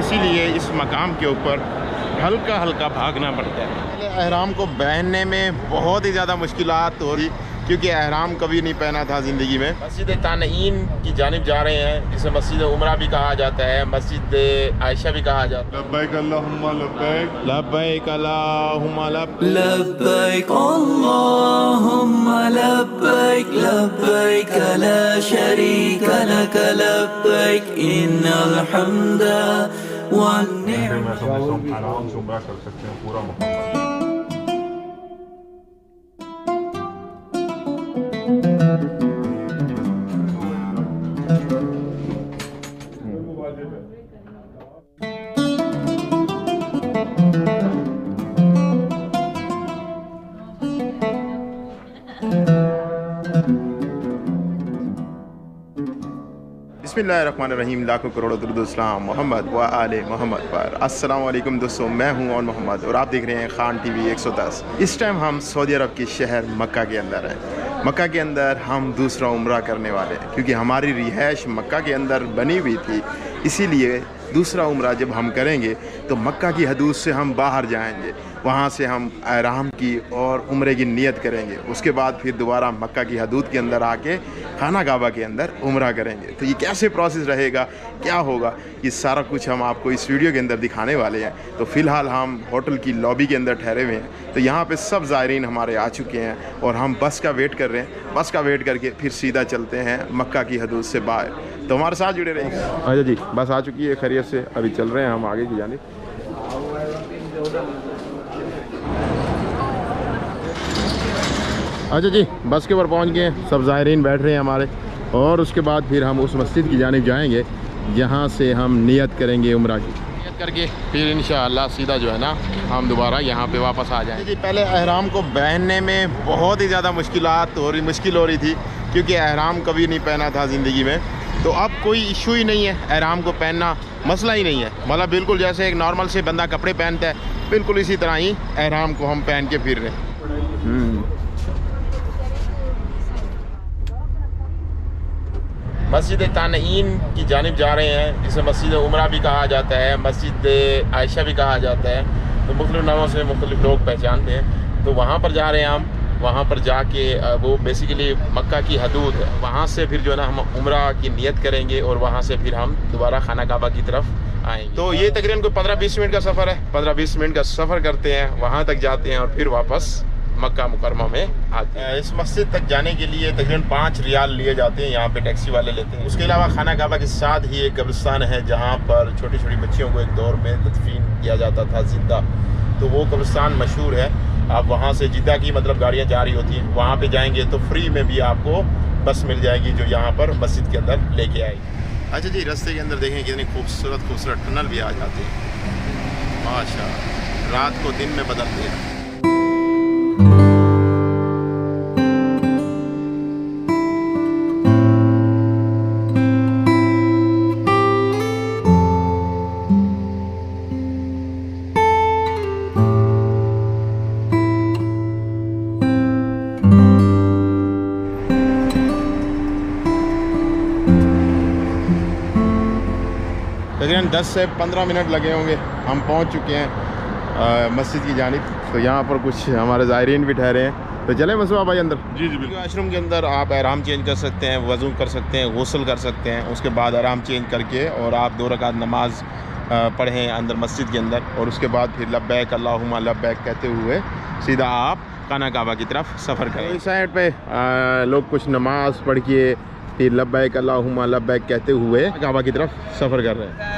इसीलिए इस मकाम के ऊपर हल्का हल्का भागना पड़ता है। पहले एहराम को पहनने में बहुत ही ज़्यादा मुश्किलात हो रही, क्योंकि एहराम कभी नहीं पहना था ज़िंदगी में। मस्जिद तानईन की जानिब जा रहे हैं, जिसे मस्जिद उमरा भी कहा जाता है, मस्जिद आयशा भी कहा जाता है। लब्बैक अल्लाहुम्मा लब्बैक, लब्बैक अल्लाहुम्मा लब्बैक, अल्लाहुम्मा लब्बैक, लब्बैक ला शरीका लक लब्बैक, इन्नल हम्दा वन निअमत। आराम से उम्रा कर सकते हैं पूरा मुकम्मल। बिस्मिल्लाहिर्रहमानिर्रहीम, लाखों करोड़ों दुरूद सलाम मोहम्मद व आले मोहम्मद पर। अस्सलाम वालेकुम दोस्तों, मैं हूं और मोहम्मद और आप देख रहे हैं खान टीवी 110। इस टाइम हम सऊदी अरब के शहर मक्का के अंदर हैं। मक्का के अंदर हम दूसरा उम्रा करने वाले हैं, क्योंकि हमारी रिहाइश मक्का के अंदर बनी हुई थी। इसीलिए दूसरा उम्रा जब हम करेंगे तो मक्का की हदूद से हम बाहर जाएंगे, वहाँ से हम एहराम की और उम्रे की नियत करेंगे। उसके बाद फिर दोबारा मक्का की हदूद के अंदर आके खाना काबा के अंदर उम्रा करेंगे। तो ये कैसे प्रोसेस रहेगा, क्या होगा, ये सारा कुछ हम आपको इस वीडियो के अंदर दिखाने वाले हैं। तो फ़िलहाल हम होटल की लॉबी के अंदर ठहरे हुए हैं। तो यहाँ पे सब ज़ायरीन हमारे आ चुके हैं और हम बस का वेट कर रहे हैं। बस का वेट करके फिर सीधा चलते हैं मक्का की हदूद से बाहर। तो हमारे साथ जुड़े रहेंगे। अच्छा जी, बस आ चुकी है खैरियत से, अभी चल रहे हैं हम आगे की जानिब। अच्छा जी, बस के ऊपर पहुंच गए, सब ज़ायरीन बैठ रहे हैं हमारे। और उसके बाद फिर हम उस मस्जिद की जानिब जाएंगे, जहां से हम नियत करेंगे उम्रा की। नियत करके फिर इंशाअल्लाह सीधा जो है ना हम दोबारा यहां पे वापस आ जाएंगे। जी, पहले एहराम को पहनने में बहुत ही ज़्यादा मुश्किल हो रही थी, क्योंकि एहराम कभी नहीं पहना था ज़िंदगी में। तो अब कोई इशू ही नहीं है, एहराम को पहनना मसला ही नहीं है। मतलब बिल्कुल जैसे एक नॉर्मल से बंदा कपड़े पहनता है, बिल्कुल इसी तरह ही एहराम को हम पहन के फिर रहे हैं। मस्जिद तानईन की जानिब जा रहे हैं, जिसे मस्जिद उमरा भी कहा जाता है, मस्जिद आयशा भी कहा जाता है। तो मुख्तलिफ नामों से मुख्तलिफ लोग पहचानते हैं। तो वहाँ पर जा रहे हैं हम। वहाँ पर जाके वो बेसिकली मक्का की हदूद है, वहाँ से फिर जो है ना हम उमरा की नियत करेंगे और वहाँ से फिर हम दोबारा खाना काबा की तरफ आएंगे। तो ये तकरीबन कोई 15-20 मिनट का सफ़र है। 15-20 मिनट का सफ़र करते हैं, वहाँ तक जाते हैं और फिर वापस मक्का मुकरमा में आते हैं। इस मस्जिद तक जाने के लिए तकरीबन 5 रियाल लिए जाते हैं, यहाँ पे टैक्सी वाले लेते हैं। उसके अलावा खाना काबा के साथ ही एक कब्रिस्तान है, जहाँ पर छोटी छोटी बच्चियों को एक दौर में तदफीन किया जाता था जिंदा। तो वो कब्रिस्तान मशहूर है। आप वहाँ से जिद्दा की मतलब गाड़ियाँ जा रही होती हैं, वहाँ पे जाएंगे तो फ्री में भी आपको बस मिल जाएगी, जो यहाँ पर मस्जिद के अंदर लेके आएगी। अच्छा जी, रास्ते के अंदर देखें कितनी खूबसूरत टनल भी आ जाती है, माशाअल्लाह, रात को दिन में बदलती है। तकरीबन 10 से 15 मिनट लगे होंगे, हम पहुंच चुके हैं मस्जिद की जानिब। तो यहाँ पर कुछ हमारे ज़ायरीन भी ठहरे हैं। तो चले मसूआ भाई अंदर। जी जी बिल्कुल। आश्रम के अंदर आप आराम चेंज कर सकते हैं, वज़ू कर सकते हैं, गुस्ल कर सकते हैं। उसके बाद आराम चेंज करके और आप 2 रकात नमाज पढ़ें अंदर मस्जिद के अंदर। और उसके बाद फिर लब्बैक अल्लाहुम्मा लब्बैक कहते हुए सीधा आप खाना काबा की तरफ सफ़र करें। इस साइड पे लोग कुछ नमाज पढ़ के फिर लब्बैक अल्लाहुम्मा लब्बैक कहते हुए काबा की तरफ सफ़र कर रहे हैं।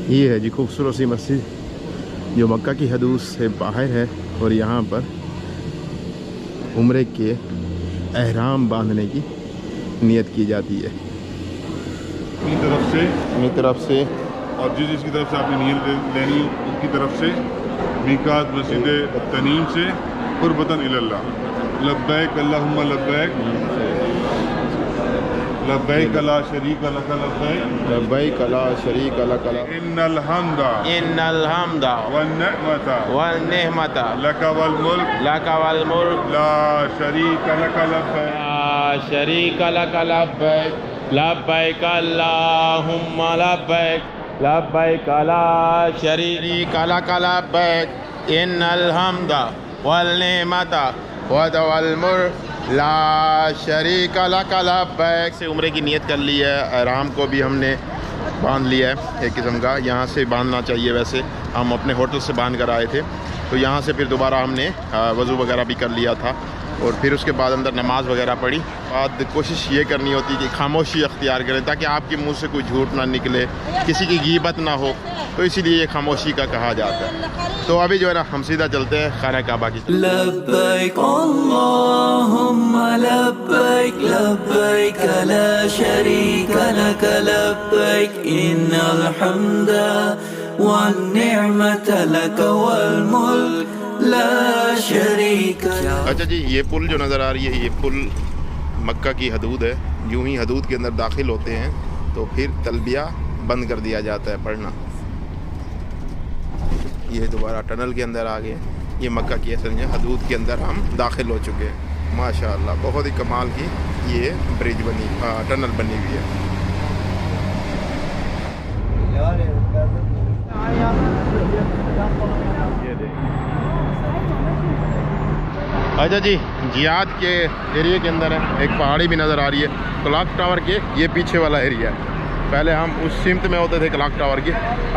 ये है जी खूबसूरत सी मस्जिद, जो मक्का की हदूद से बाहर है। और यहाँ पर उम्रे के एहराम बांधने की नियत की जाती है अपनी तरफ से और जिसकी तरफ से आपने नियत लेनी उनकी तरफ से मीकात मस्जिद तनीम से कुर्बतन इल्लाह। लब्बैक अल्लाहुम्मा लब्बैक लब्बैक ला शरीक लक लब्बैक लब्बैक ला शरीक लक इन्नल हम्दा इन्नल हम्दा वन निअमता वल निहमता लक वल मुल्क ला शरीक लक लब्बैक ला शरीक लक लब्बैक लब्बैक अल्लाहुम्मा लब्बैक लब्बैक ला शरीक लक लब्बैक इन्नल हम्दा वल निअमता वल मुल्क ला शरीक लक लब्बैक। से उम्रे की नियत कर ली है। आराम को भी हमने बांध लिया है एक किस्म का। यहाँ से बांधना चाहिए, वैसे हम अपने होटल से बांध कर आए थे, तो यहाँ से फिर दोबारा हमने वज़ू वगैरह भी कर लिया था और फिर उसके बाद अंदर नमाज़ वगैरह पढ़ी। बाद कोशिश ये करनी होती कि खामोशी अख्तियार करें ताकि आपके मुंह से कोई झूठ ना निकले, किसी की गीबत ना हो, तो इसीलिए ये खामोशी का कहा जाता है। तो अभी जो है ना हम सीधा चलते हैं खाना काबा की। लब्बैक अल्लाहुम्मा लब्बैक लब्बैक ला शरीक लक लब्बैक इन्नल हम्दा वन निअमता लक वल मुल्क ला शरीक। अच्छा जी, ये पुल जो नज़र आ रही है, ये पुल मक्का की हदूद है। यूं ही हदूद के अंदर दाखिल होते हैं तो फिर तलबिया बंद कर दिया जाता है पढ़ना। ये दोबारा टनल के अंदर आ गए। ये मक्का की असल में हदूद के अंदर हम दाखिल हो चुके हैं। माशाअल्लाह बहुत ही कमाल की ये ब्रिज बनी, टनल बनी हुई है। अच्छा जी, जियाद के एरिया के अंदर है, एक पहाड़ी भी नज़र आ रही है क्लॉक टावर के। ये पीछे वाला एरिया है। पहले हम उस सिमत में होते थे क्लॉक टावर के,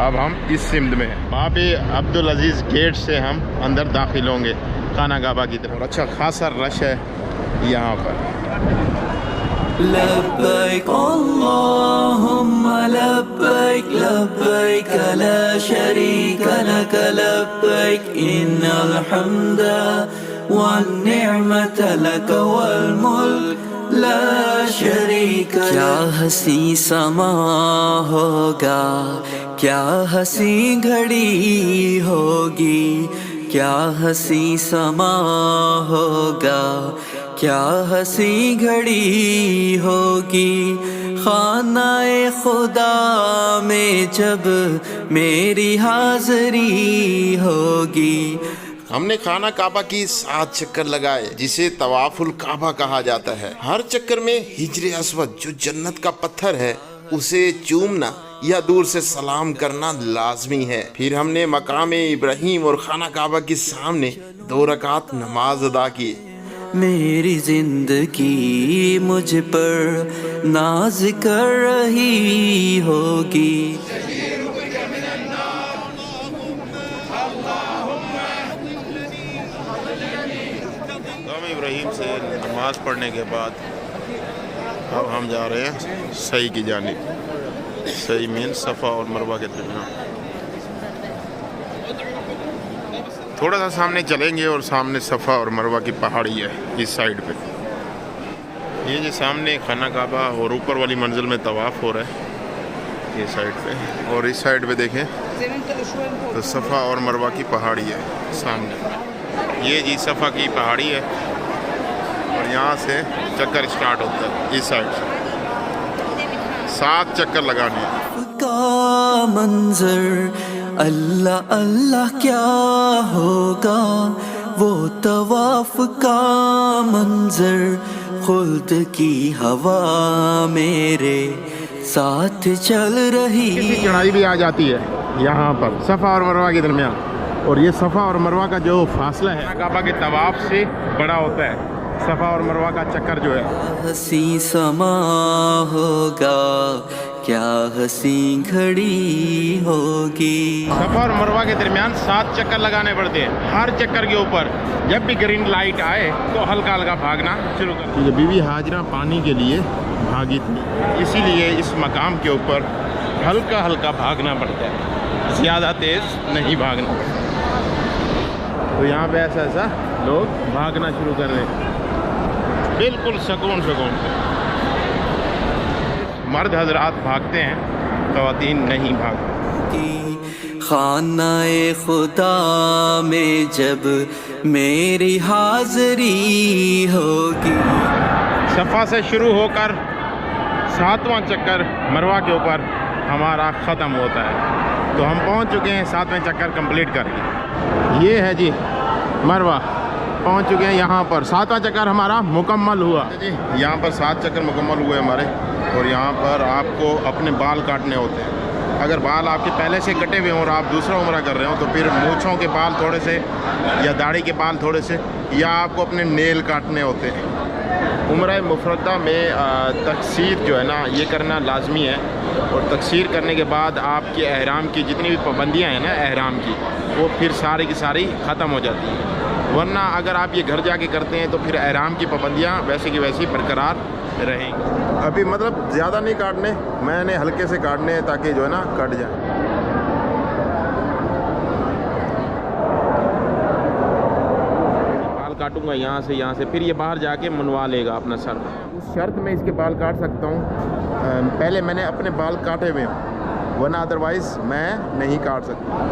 अब हम इस सिमत में हैं। वहाँ पे अब्दुल अजीज़ गेट से हम अंदर दाखिल होंगे खाना काबा की तरफ। अच्छा खासा रश है यहाँ पर। लब्बैक अल्लाहुम्मा लब्बैक लब्बैक ला शरीक लक लब्बैक इन्नल हम्दा वन निअमता लक वल मुल्क ला शरीक। क्या हसी समा होगा, क्या हसी घड़ी होगी, क्या हसी समा होगा, क्या हसी घड़ी होगी खानाए खुदा में जब मेरी हाज़री होगी। हमने खाना काबा की 7 चक्कर लगाए, जिसे तवाफुल काबा कहा जाता है। हर चक्कर में हिजरे अस्वद जो जन्नत का पत्थर है उसे चूमना या दूर से सलाम करना लाजमी है। फिर हमने मकाम इब्राहिम और खाना काबा के सामने 2 रकात नमाज अदा की। मेरी जिंदगी मुझ पर नाज कर रही होगी। इब्राहिम से नमाज पढ़ने के बाद अब हम जा रहे हैं सही की जानिब। सही मीन सफ़ा और मरवा के दरमियान। थोड़ा सा सामने चलेंगे और सामने सफ़ा और मरवा की पहाड़ी है इस साइड पे। ये जो सामने खाना काबा और ऊपर वाली मंजिल में तवाफ़ हो रहा है ये साइड पे, और इस साइड पे देखें तो सफ़ा और मरवा की पहाड़ी है सामने। ये जी सफ़ा की पहाड़ी है और यहाँ से चक्कर स्टार्ट होता है इस साइड से। 7 चक्कर लगाने हैं। का मंजर अल्लाह अल्लाह क्या होगा, वो तवाफ का मंजर खुल्द की हवा मेरे साथ चल रही। चढ़ाई भी आ जाती है यहाँ पर सफ़ा और मरवा के दरमियान, और ये सफ़ा और मरवा का जो फासला है काबा के तवाफ से बड़ा होता है। सफ़ा और मरवा का चक्कर जो है हसी समा होगा, क्या हसी घड़ी होगी। सफ़ा और मरवा के दरमियान 7 चक्कर लगाने पड़ते हैं। हर चक्कर के ऊपर जब भी ग्रीन लाइट आए तो हल्का हल्का भागना शुरू कर। ये बीवी हाजरा पानी के लिए भागी थी, इसीलिए इस मकाम के ऊपर हल्का हल्का भागना पड़ता है, ज़्यादा तेज़ नहीं भागना पड़ता। तो यहाँ पे ऐसा लोग भागना शुरू कर रहे हैं बिल्कुल सुकून से। मर्द हजरात भागते हैं, ख़वातीन नहीं भागती। खानाए खुदा में जब मेरी हाज़री होगी। सफ़ा से शुरू होकर 7वां चक्कर मरवा के ऊपर हमारा ख़त्म होता है। तो हम पहुंच चुके हैं 7वें चक्कर कंप्लीट करके। ये है जी मरवा, पहुंच चुके हैं यहाँ पर। 7वां चक्कर हमारा मुकम्मल हुआ जी। यहाँ पर 7 चक्कर मुकम्मल हुए हमारे। और यहाँ पर आपको अपने बाल काटने होते हैं। अगर बाल आपके पहले से कटे हुए हों और आप दूसरा उम्रा कर रहे हो तो फिर मूँछों के बाल थोड़े से या दाढ़ी के बाल थोड़े से, या आपको अपने नेल काटने होते हैं। उम्रा मुफरदा में तकसीर जो है ना ये करना लाजमी है। और तकसीर करने के बाद आपके एहराम की जितनी भी पाबंदियाँ हैं ना एहराम की, वो फिर सारी की सारी ख़त्म हो जाती हैं। वरना अगर आप ये घर जाके करते हैं तो फिर एहराम की पाबंदियाँ वैसे की वैसी बरकरार रहेंगी। अभी मतलब ज़्यादा नहीं काटने, मैंने हल्के से काटने हैं ताकि जो है ना कट जाए। काटूंगा यहाँ से, फिर ये बाहर जाके मुनवा लेगा अपना सर। उस शर्त में इसके बाल काट सकता हूँ, पहले मैंने अपने बाल काटे हुए हैं, वरना अदरवाइज़ मैं नहीं काट सकता।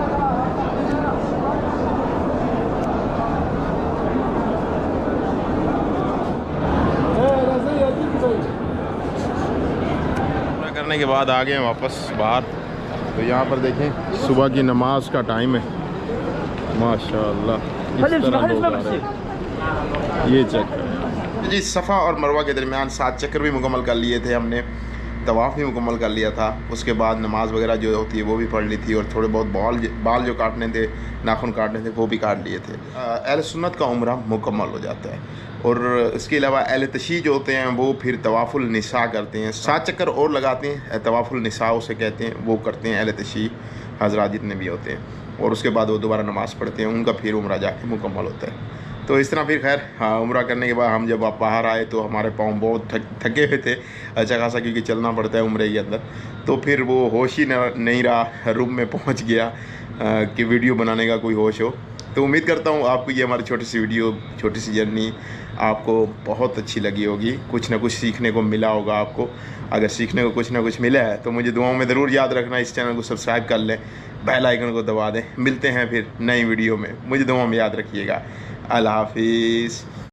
करने के बाद आ गए वापस बाहर। तो यहाँ पर देखें सुबह की नमाज का टाइम है। माशाअल्लाह इस तरह लोग आ रहे हैं। ये चक्कर जी सफ़ा और मरवा के दरमियान 7 चक्कर भी मुकम्मल कर लिए थे हमने। तवाफ़ भी मुकम्मल कर लिया था। उसके बाद नमाज वगैरह जो होती है वो भी पढ़ ली थी। और थोड़े बहुत बाल जो काटने थे, नाखून काटने थे, वो भी काट लिए थे। अहले सुन्नत का उम्रा मुकम्मल हो जाता है। और इसके अलावा अहले तशी जो होते हैं वो फिर तवाफ़ुल निसा करते हैं। 7 चक्कर और लगाते हैं, तवाफ़ुल निसा उसे कहते हैं, वो करते हैं अहले तशी हज़रात जितने भी होते हैं। और उसके बाद वो दोबारा नमाज़ पढ़ते हैं, उनका फिर उम्रा जाके मुकम्मल होता है। तो इस तरह फिर खैर हाँ, उम्रा करने के बाद हम जब आप बाहर आए तो हमारे पाँव बहुत थके हुए थे अच्छा खासा, क्योंकि चलना पड़ता है उम्रे के अंदर। तो फिर वो होश ही नहीं रहा, रूम में पहुंच गया कि वीडियो बनाने का कोई होश हो। तो उम्मीद करता हूँ आपको ये हमारी छोटी सी वीडियो, छोटी सी जर्नी आपको बहुत अच्छी लगी होगी। कुछ ना कुछ सीखने को मिला होगा आपको। अगर सीखने को कुछ ना कुछ मिला है तो मुझे दुआओं में ज़रूर याद रखना। इस चैनल को सब्सक्राइब कर लें, बेल आइकन को दबा दें। मिलते हैं फिर नई वीडियो में, मुझे दुआओं में याद रखिएगा। अल्लाह हाफिज़।